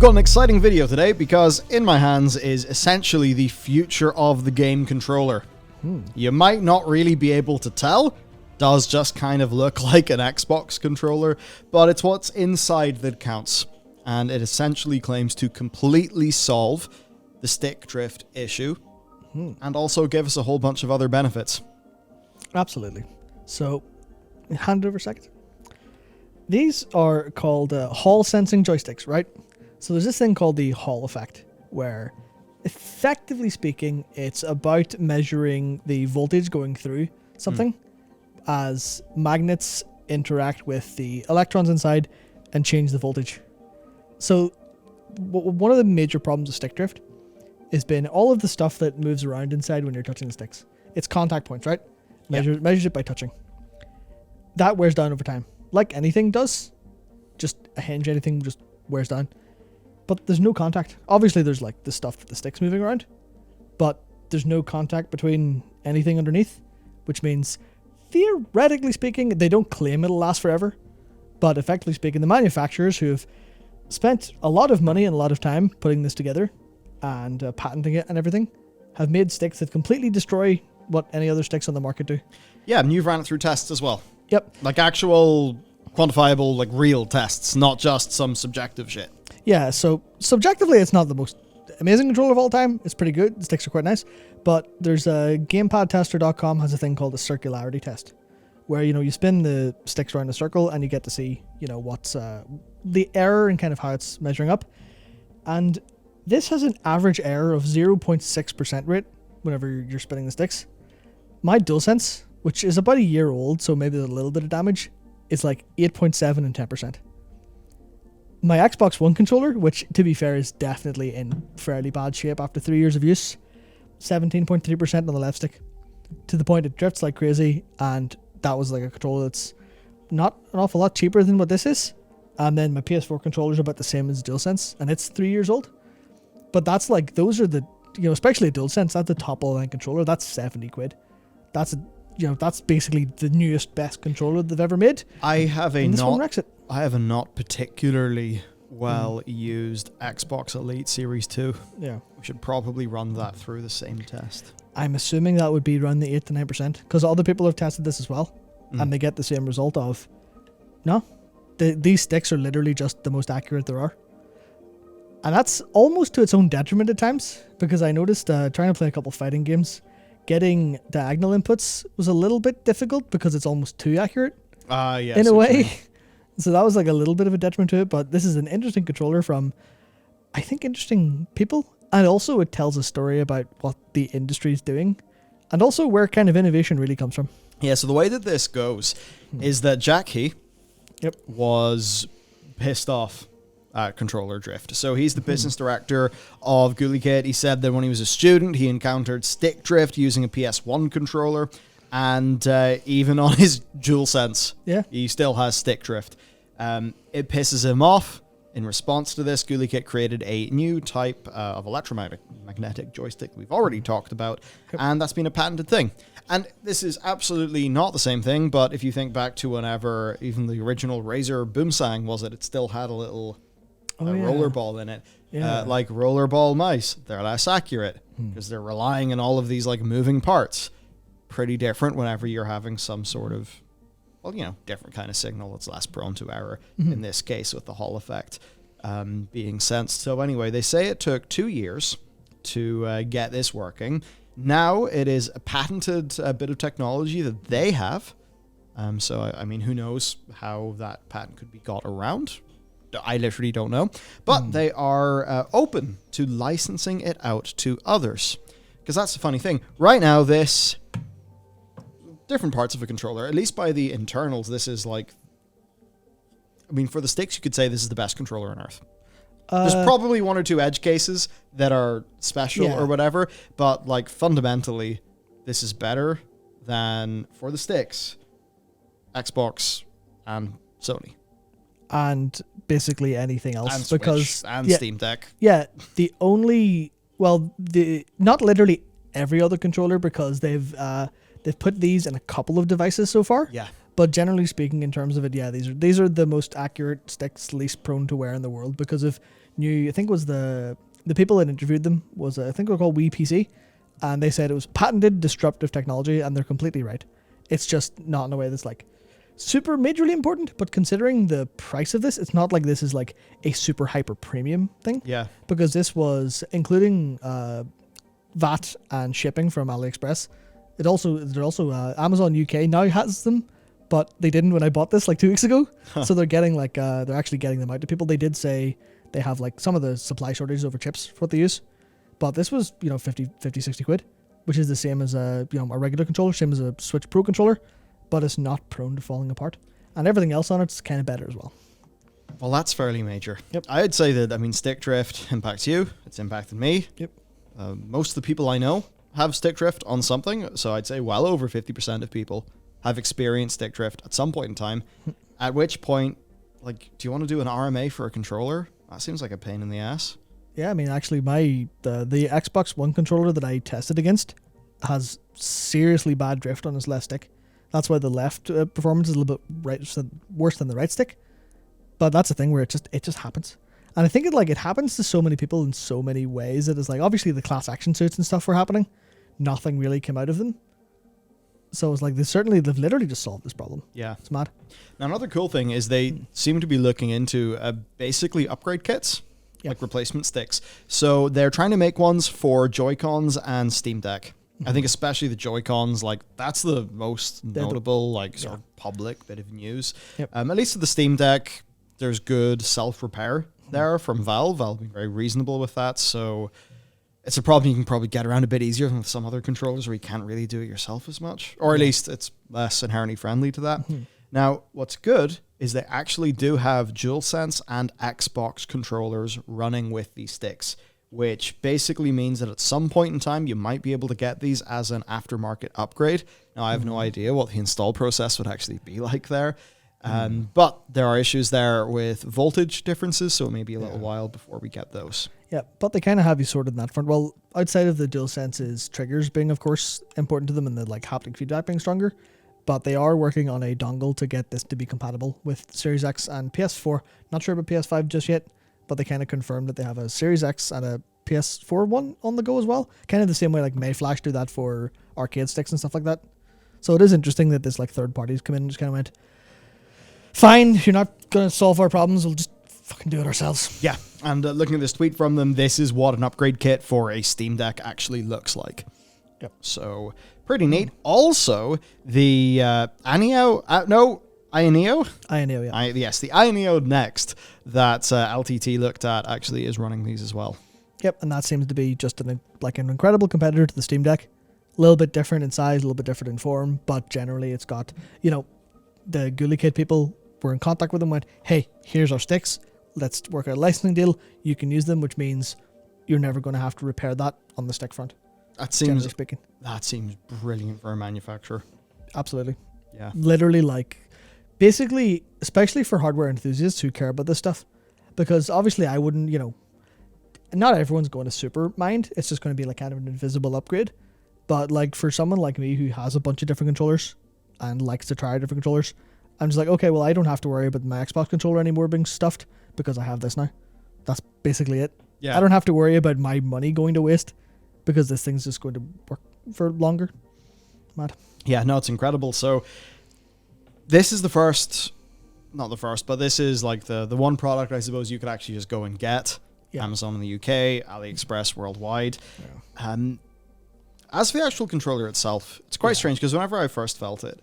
got an exciting video today because in my hands is essentially the future of the game controller. You might not really be able to tell. Does just kind of look like an Xbox controller, but it's what's inside that counts. And it essentially claims to completely solve the stick drift issue and also give us a whole bunch of other benefits. Absolutely. So, hand it over a second. These are called Hall sensing joysticks, right? So there's this thing called the Hall effect, where effectively speaking, it's about measuring the voltage going through something as magnets interact with the electrons inside and change the voltage. So one of the major problems with stick drift has been all of the stuff that moves around inside when you're touching the sticks. It's contact points, right? Measures it by touching. That wears down over time. Like anything does. Just a hinge, anything just wears down. But there's no contact. Obviously there's like the stuff that the stick's moving around, but there's no contact between anything underneath, which means theoretically speaking, they don't claim it'll last forever, but effectively speaking, the manufacturers who have spent a lot of money and a lot of time putting this together and patenting it and everything have made sticks that completely destroy what any other sticks on the market do. Yeah, and you've ran it through tests as well. Yep. Like actual quantifiable, like real tests, not just some subjective shit. Yeah, so subjectively, it's not the most amazing controller of all time. It's pretty good. The sticks are quite nice. But there's a GamepadTester.com has a thing called a circularity test, where, you spin the sticks around a circle and you get to see, what's the error and kind of how it's measuring up. And this has an average error of 0.6% rate whenever you're spinning the sticks. My DualSense, which is about a year old, so maybe a little bit of damage, is like 8.7 and 10%. My Xbox One controller, which to be fair is definitely in fairly bad shape after 3 years of use, 17.3% on the left stick, to the point it drifts like crazy, and that was like a controller that's not an awful lot cheaper than what this is. And then my PS4 controller is about the same as DualSense, and it's 3 years old. But that's like, those are the, especially a DualSense, that's the top of the line controller, that's 70 quid. That's that's basically the newest, best controller they've ever made. I have a not particularly well used Xbox Elite Series 2. Yeah. We should probably run that through the same test. I'm assuming that would be around the 8 to 9%, because other people have tested this as well, and they get the same result of, no, these sticks are literally just the most accurate there are. And that's almost to its own detriment at times, because I noticed trying to play a couple fighting games, getting diagonal inputs was a little bit difficult because it's almost too accurate. Yes, in a way. So that was like a little bit of a detriment to it, but this is an interesting controller from, I think, interesting people. And also it tells a story about what the industry is doing and also where kind of innovation really comes from. Yeah, so the way that this goes is that Jack He was pissed off at controller drift. So he's the business director of GuliKit. He said that when he was a student, he encountered stick drift using a PS1 controller, and even on his DualSense, he still has stick drift. It pisses him off. In response to this, GuliKit created a new type of electromagnetic joystick we've already talked about, and that's been a patented thing. And this is absolutely not the same thing, but if you think back to whenever even the original Razer Boomsang it still had a little rollerball in it. Like rollerball mice, they're less accurate because they're relying on all of these like moving parts. Pretty different whenever you're having some sort of, different kind of signal that's less prone to error, in this case with the Hall effect being sensed. So anyway, they say it took 2 years to get this working. Now it is a patented bit of technology that they have. So, I mean, who knows how that patent could be got around? I literally don't know. But they are open to licensing it out to others. Because that's the funny thing. Right now, different parts of a controller, at least by the internals, this is like, for the sticks, you could say this is the best controller on Earth. There's probably one or two edge cases that are special or whatever, but like fundamentally, this is better than, for the sticks, Xbox and Sony. And basically anything else. And Switch and Steam Deck. Yeah, not literally every other controller, because they've put these in a couple of devices so far. Yeah. But generally speaking, in terms of it, yeah, these are the most accurate sticks, least prone to wear in the world because of new. I think it was the people that interviewed them was I think they were called WePC, and they said it was patented disruptive technology, and they're completely right. It's just not in a way that's like super majorly important, but considering the price of this, it's not like this is like a super hyper premium thing. Yeah. Because this was including VAT and shipping from AliExpress. They're also Amazon UK now has them, but they didn't when I bought this like 2 weeks ago. So they're getting like they're actually getting them out to people. They did say they have like some of the supply shortages over chips for what they use, but this was 50, 60 quid, which is the same as a regular controller, same as a Switch Pro controller, but it's not prone to falling apart, and everything else on it's kind of better as well. Well, that's fairly major. Yep. I'd say that, stick drift impacts you. It's impacted me. Yep. Most of the people I know have stick drift on something, so I'd say well over 50% of people have experienced stick drift at some point in time, at which point, like, do you want to do an RMA for a controller? That seems like a pain in the ass. Yeah, I mean, actually, the Xbox One controller that I tested against has seriously bad drift on its left stick. That's why the left performance is a little bit worse than the right stick. But that's the thing where it just happens. And I think it happens to so many people in so many ways. It is like, obviously the class action suits and stuff were happening. Nothing really came out of them. So it's like they've literally just solved this problem. Yeah. It's mad. Now, another cool thing is they seem to be looking into basically upgrade kits, like replacement sticks. So they're trying to make ones for Joy-Cons and Steam Deck. I think especially the Joy-Cons, like that's the most notable, sort of public bit of news. Yep. At least with the Steam Deck, there's good self-repair there from Valve. Valve being very reasonable with that. So it's a problem you can probably get around a bit easier than with some other controllers where you can't really do it yourself as much. Or at least it's less inherently friendly to that. Now, what's good is they actually do have DualSense and Xbox controllers running with these sticks, which basically means that at some point in time, you might be able to get these as an aftermarket upgrade. Now, I have no idea what the install process would actually be like there. But there are issues there with voltage differences, so it may be a little while before we get those. Yeah, but they kind of have you sorted in that front. Well, outside of the DualSense's triggers being, of course, important to them and the haptic feedback being stronger, but they are working on a dongle to get this to be compatible with Series X and PS4. Not sure about PS5 just yet, but they kind of confirmed that they have a Series X and a PS4 one on the go as well. Kind of the same way like Mayflash do that for arcade sticks and stuff like that. So it is interesting that this third parties come in and just kind of went, fine, you're not going to solve our problems, we'll just fucking do it ourselves. Yeah, and looking at this tweet from them, this is what an upgrade kit for a Steam Deck actually looks like. Yep. So, pretty neat. Also, the Ioneo, yeah. Yes, the Ioneo Next that LTT looked at actually is running these as well. Yep, and that seems to be just an incredible competitor to the Steam Deck. A little bit different in size, a little bit different in form, but generally it's got, the Ghoulie Kid people were in contact with them, went, hey, here's our sticks, let's work out a licensing deal, you can use them, which means you're never going to have to repair that on the stick front. That seems brilliant for a manufacturer. Absolutely. Yeah. Literally, basically, especially for hardware enthusiasts who care about this stuff, because obviously I wouldn't, not everyone's going to super mind, it's just going to be kind of an invisible upgrade, but for someone like me who has a bunch of different controllers and likes to try different controllers, I'm just like, okay, well, I don't have to worry about my Xbox controller anymore being stuffed because I have this now. That's basically it. Yeah. I don't have to worry about my money going to waste because this thing's just going to work for longer. Mad. Yeah, no, it's incredible. So this is not the first, but this is the one product I suppose you could actually just go and get. Yeah. Amazon in the UK, AliExpress worldwide. Yeah. As for the actual controller itself, it's quite strange because whenever I first felt it,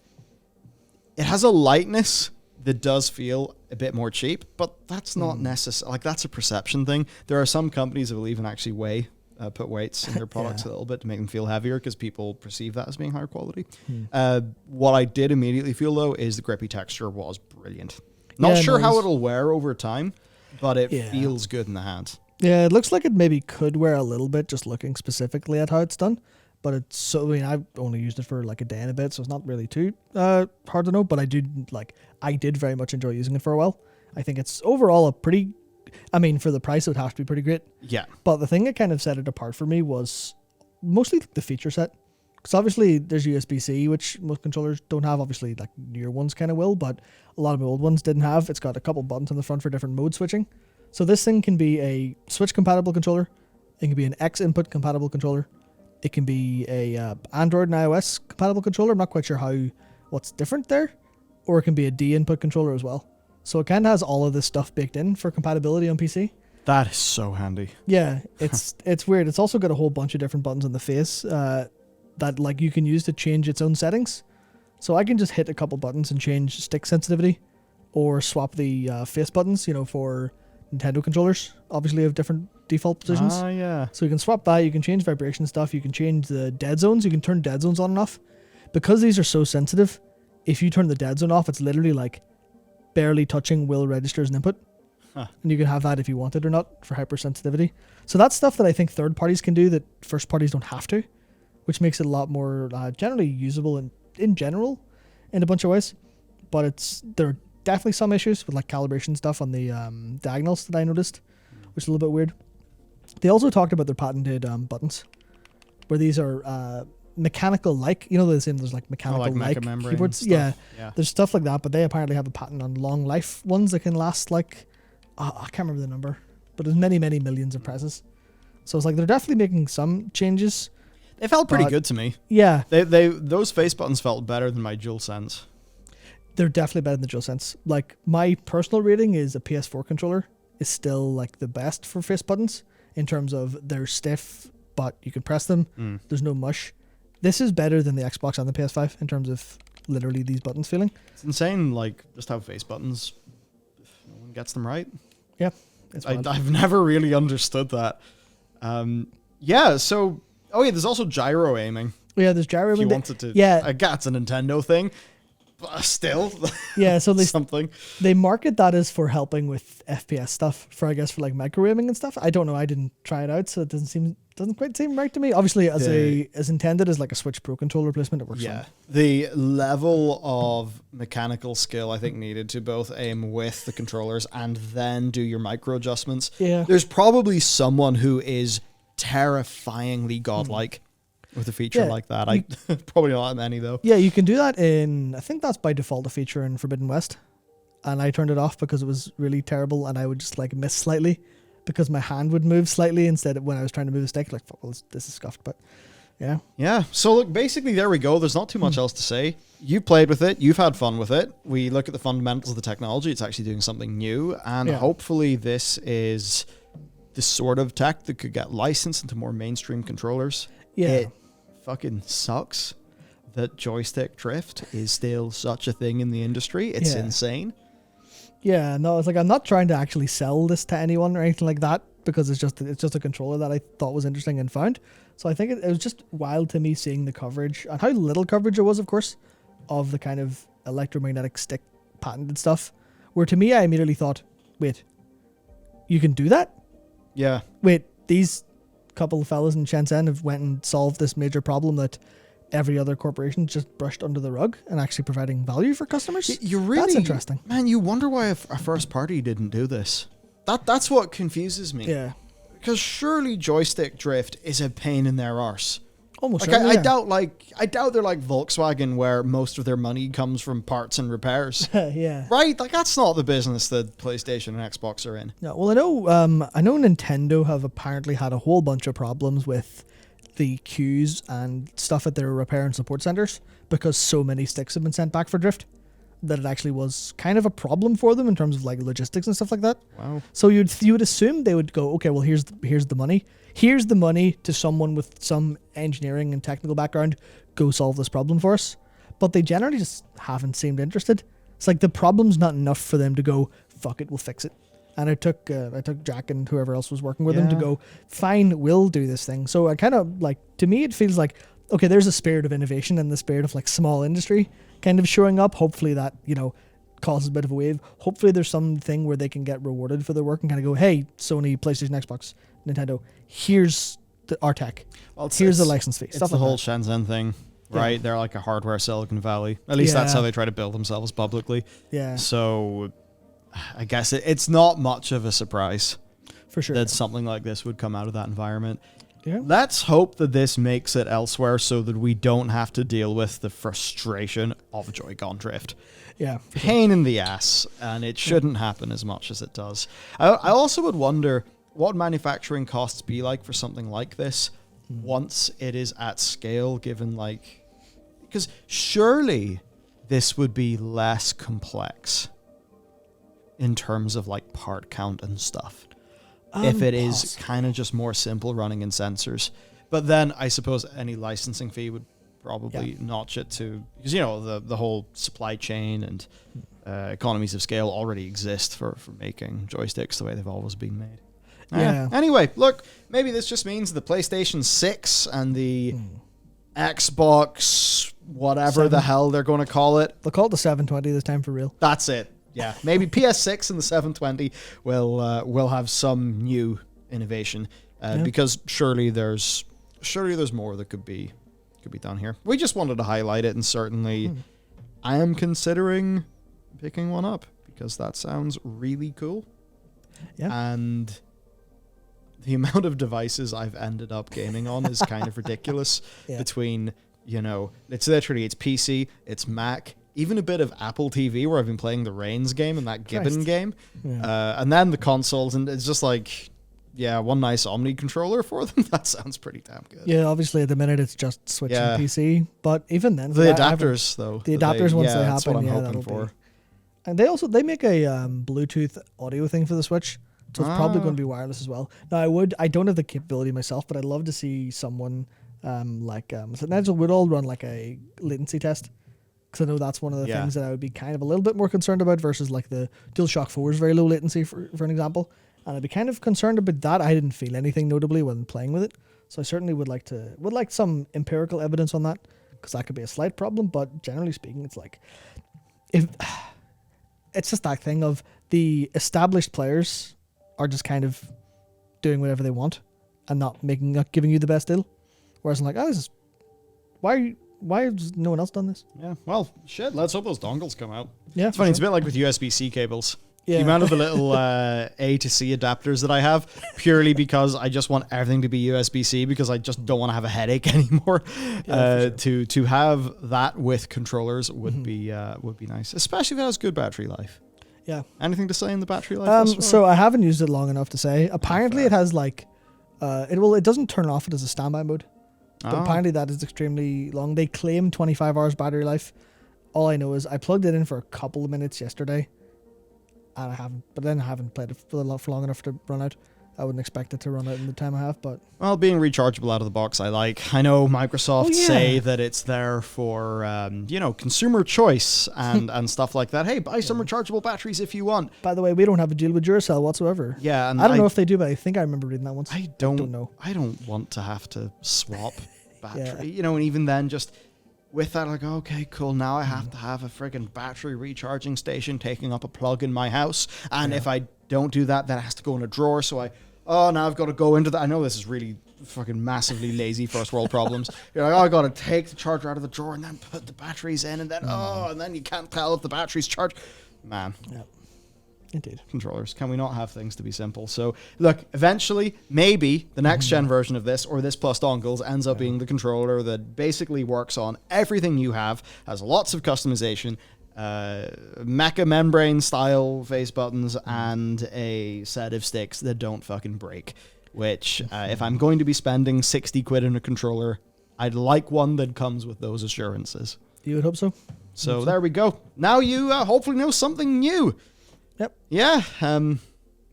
it has a lightness that does feel a bit more cheap, but that's not necessary. That's a perception thing. There are some companies that will even actually put weights in their products a little bit to make them feel heavier because people perceive that as being higher quality. What I did immediately feel, though, is the grippy texture was brilliant. Not sure how it'll wear over time, but it feels good in the hand. Yeah, it looks like it maybe could wear a little bit just looking specifically at how it's done. But I've only used it for a day and a bit, so it's not really too hard to know. But I did very much enjoy using it for a while. I think it's overall for the price, it would have to be pretty great. Yeah. But the thing that kind of set it apart for me was mostly the feature set. Because obviously there's USB-C, which most controllers don't have. Obviously, like newer ones kind of will, but a lot of the old ones didn't have. It's got a couple buttons on the front for different mode switching. So this thing can be a Switch compatible controller. It can be an X input compatible controller. It can be a Android and iOS compatible controller. I'm not quite sure what's different there. Or it can be a D input controller as well. So it kind of has all of this stuff baked in for compatibility on PC. That is so handy. Yeah, it's weird. It's also got a whole bunch of different buttons on the face that like you can use to change its own settings. So I can just hit a couple buttons and change stick sensitivity, or swap the face buttons. For Nintendo controllers, obviously have different default positions. Yeah. So you can swap that. You can change vibration stuff. You can change the dead zones. You can turn dead zones on and off. Because these are so sensitive, if you turn the dead zone off, it's literally like barely touching will register as an input. And you can have that if you want it or not for hypersensitivity. So that's stuff that I think third parties can do that first parties don't have to, which makes it a lot more generally usable in general in a bunch of ways. But there are definitely some issues with like calibration stuff on the diagonals that I noticed, which is a little bit weird. They also talked about their patented buttons, where these are mechanical like, there's like mechanical like keyboards. Yeah, there's stuff like that, but they apparently have a patent on long life ones that can last like, I can't remember the number, but there's many, many millions of presses. So it's like they're definitely making some changes. They felt pretty good to me. Yeah. Those face buttons felt better than my DualSense. They're definitely better than the DualSense. Like my personal rating is a PS4 controller is still like the best for face buttons in terms of they're stiff, but you can press them. There's no mush. This is better than the Xbox and the PS5 in terms of literally these buttons feeling. It's insane, like just how face buttons, if no one gets them right. Yeah. I've never really understood that. So there's also gyro aiming. Yeah, there's gyro aiming. If you wanted to, I guess it's a Nintendo thing, but still. Yeah, so they market that as for helping with FPS stuff for like micro aiming and stuff. I don't know. I didn't try it out, so it doesn't quite seem right to me. Obviously, as intended as like a Switch Pro controller replacement, it works. Yeah, the level of mechanical skill I think needed to both aim with the controllers and then do your micro adjustments. Yeah, there's probably someone who is terrifyingly godlike with a feature like that. Probably not many though. Yeah, you can do that I think that's by default a feature in Forbidden West, and I turned it off because it was really terrible, and I would just like miss slightly because my hand would move slightly instead of when I was trying to move the stick. Like, well, this is scuffed, but yeah. Yeah. So look, basically there we go. There's not too much else to say. You played with it. You've had fun with it. We look at the fundamentals of the technology. It's actually doing something new, and hopefully this is the sort of tech that could get licensed into more mainstream controllers. Yeah. It fucking sucks that joystick drift is still such a thing in the industry. It's insane. Yeah, no, it's like I'm not trying to actually sell this to anyone or anything like that because it's just a controller that I thought was interesting and found. So I think it was just wild to me seeing the coverage and how little coverage there was, of course, of the kind of electromagnetic stick patented stuff. Where to me, I immediately thought, wait, you can do that? Yeah. Wait, these couple of fellas in Shenzhen have went and solved this major problem that every other corporation just brushed under the rug and actually providing value for customers. That's interesting. Man, you wonder why a first party didn't do this. That's what confuses me. Yeah. Because surely joystick drift is a pain in their arse. Almost. I doubt they're like Volkswagen where most of their money comes from parts and repairs. Yeah. Right? Like that's not the business that PlayStation and Xbox are in. No, well I know Nintendo have apparently had a whole bunch of problems with the queues and stuff at their repair and support centers because so many sticks have been sent back for drift that it actually was kind of a problem for them in terms of like logistics and stuff like that. Wow. So you would assume they would go, okay, well here's the money. Here's the money to someone with some engineering and technical background. Go solve this problem for us. But they generally just haven't seemed interested. It's like the problem's not enough for them to go, fuck it, we'll fix it. And I took Jack and whoever else was working with him to go, fine, we'll do this thing. So I kind of like, to me, it feels like, okay, there's a spirit of innovation and the spirit of like small industry kind of showing up. Hopefully that, causes a bit of a wave. Hopefully there's something where they can get rewarded for their work and kind of go, hey, Sony, PlayStation, Xbox, Nintendo, here's our tech. Well, here's the license fee. It's the whole Shenzhen thing, right? Yeah. They're like a hardware Silicon Valley. At least that's how they try to build themselves publicly. Yeah. So I guess it's not much of a surprise for sure that something like this would come out of that environment. Yeah. Let's hope that this makes it elsewhere so that we don't have to deal with the frustration of Joy-Con drift. Yeah. Pain in the ass, and it shouldn't happen as much as it does. I also would wonder what manufacturing costs be like for something like this once it is at scale, given like... Because surely this would be less complex in terms of like part count and stuff. If it is kind of just more simple running in sensors. But then I suppose any licensing fee would probably notch it to... Because, you know, the whole supply chain and economies of scale already exist for making joysticks the way they've always been made. Yeah. Anyway, look, maybe this just means the PlayStation 6 and the Xbox, whatever the hell they're going to call it. They'll call it the 720 this time for real. That's it. Yeah, maybe PS6 and the 720 will have some new innovation because surely there's more that could be done here. We just wanted to highlight it, and certainly I am considering picking one up because that sounds really cool. Yeah, and the amount of devices I've ended up gaming on is kind of ridiculous. Between, you know, it's PC, it's Mac. Even a bit of Apple TV where I've been playing the Reigns game and that Gibbon game. Yeah. And then the consoles, and it's just like, one nice Omni controller for them. That sounds pretty damn good. Yeah, obviously at the minute it's just Switch and PC. But even then... The adapters, though. The adapters, once they happen, that's what I'm hoping for. And they make a Bluetooth audio thing for the Switch. So it's probably going to be wireless as well. Now, I don't have the capability myself, but I'd love to see someone so Nigel would all run like a latency test. Because I know that's one of the things that I would be kind of a little bit more concerned about versus like the DualShock 4's very low latency, for an example. And I'd be kind of concerned about that. I didn't feel anything notably when playing with it. So I certainly would like some empirical evidence on that, because that could be a slight problem. But generally speaking, it's like, it's just that thing of the established players are just kind of doing whatever they want and not giving you the best deal. Whereas I'm like, why has no one else done this? Yeah, well, shit, let's hope those dongles come out. Yeah, it's funny, it's a bit like with USB-C cables. Yeah. The amount of the little A to C adapters that I have, purely because I just want everything to be USB-C, because I just don't want to have a headache anymore. To have that with controllers would be nice, especially if it has good battery life. Yeah. Anything to say in the battery life? So I haven't used it long enough to say. Apparently, it has like, it doesn't turn off it as a standby mode. But apparently that is extremely long. They claim 25 hours battery life. All I know is I plugged it in for a couple of minutes yesterday, and I haven't played it for long enough to run out. I wouldn't expect it to run out in the time I have, but... Well, being rechargeable out of the box, I like. I know Microsoft say that it's there for, consumer choice and stuff like that. Hey, buy some rechargeable batteries if you want. By the way, we don't have a deal with Duracell whatsoever. Yeah, and I don't know if they do, but I think I remember reading that once. I don't know. I don't want to have to swap battery. And even then, just with that, like, okay, cool, now I have to have a friggin' battery recharging station taking up a plug in my house. And if I don't do that, then it has to go in a drawer, so now I've got to go into that. I know this is really fucking massively lazy first world problems. You're like, I got to take the charger out of the drawer and then put the batteries in, and then and then you can't tell if the battery's charged. Man. Yeah. Indeed. Controllers. Can we not have things to be simple? So, look, eventually, maybe the next gen version of this, or this plus dongles, ends up being the controller that basically works on everything you have, has lots of customization, mecha membrane style face buttons, and a set of sticks that don't fucking break. Which, if I'm going to be spending 60 quid on a controller, I'd like one that comes with those assurances. You would hope so. So there we go. Now you hopefully know something new. Yep. Yeah.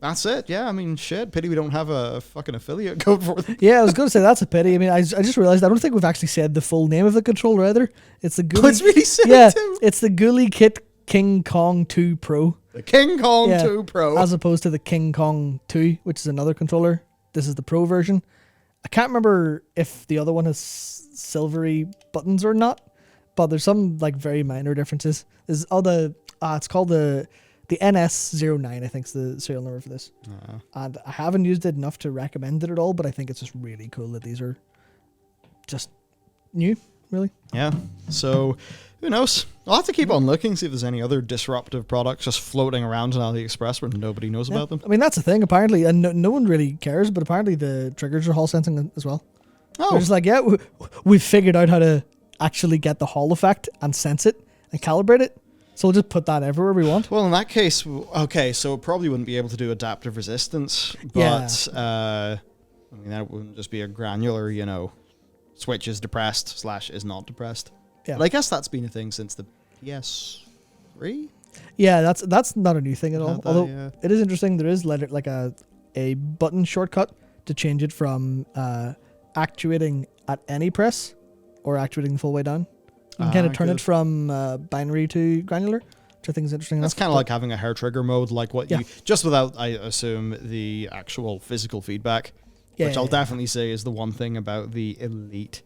That's it. Yeah. I mean, shit. Pity we don't have a fucking affiliate code for them. Yeah, I was going to say that's a pity. I mean, I just realized I don't think we've actually said the full name of the controller either. It's the Ghoulie. Oh, it's really silly too. It's the Ghoulie Kit King Kong 2 Pro. The King Kong 2 Pro. As opposed to the King Kong 2, which is another controller. This is the Pro version. I can't remember if the other one has silvery buttons or not, but there's some like very minor differences. There's it's called the NS09, I think is the serial number for this. And I haven't used it enough to recommend it at all, but I think it's just really cool that these are just new. really. Yeah. So who knows? I'll have to keep on looking, see if there's any other disruptive products just floating around on AliExpress where nobody knows about them. I mean, that's the thing, apparently, and no one really cares, but apparently the triggers are Hall sensing as well. Oh. They're just like, yeah, we've figured out how to actually get the Hall effect and sense it and calibrate it. So we'll just put that everywhere we want. Well, in that case, okay, so it probably wouldn't be able to do adaptive resistance, but I mean, that wouldn't just be a granular, switch is depressed / is not depressed. Yeah. But I guess that's been a thing since the PS3. Yeah, that's not a new thing at all. That, Although it is interesting, there is like a button shortcut to change it from actuating at any press or actuating the full way down. You can kind of turn it from binary to granular, which I think is interesting. That's kind of like having a hair trigger mode, like what you just without, I assume, the actual physical feedback, which I'll definitely say is the one thing about the Elite.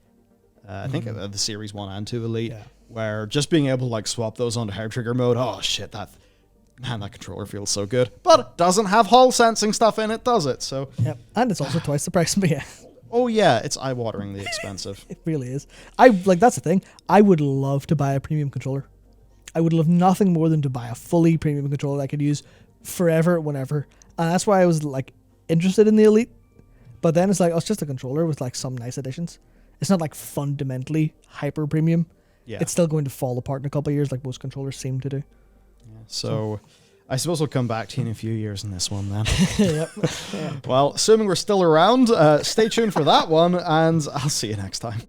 I think the Series 1 and 2 Elite, where just being able to like swap those onto hair trigger mode, oh shit, that controller feels so good. But it doesn't have Hall sensing stuff in it, does it? So and it's also twice the price, but yeah. Oh yeah, it's eye-wateringly expensive. It really is. That's the thing. I would love to buy a premium controller. I would love nothing more than to buy a fully premium controller that I could use forever, whenever. And that's why I was like interested in the Elite. But then it's like, it's just a controller with like some nice additions. It's not like fundamentally hyper premium. Yeah. It's still going to fall apart in a couple of years like most controllers seem to do. Yeah, so I suppose we'll come back to you in a few years in this one then. Yep. Well, assuming we're still around, stay tuned for that one, and I'll see you next time.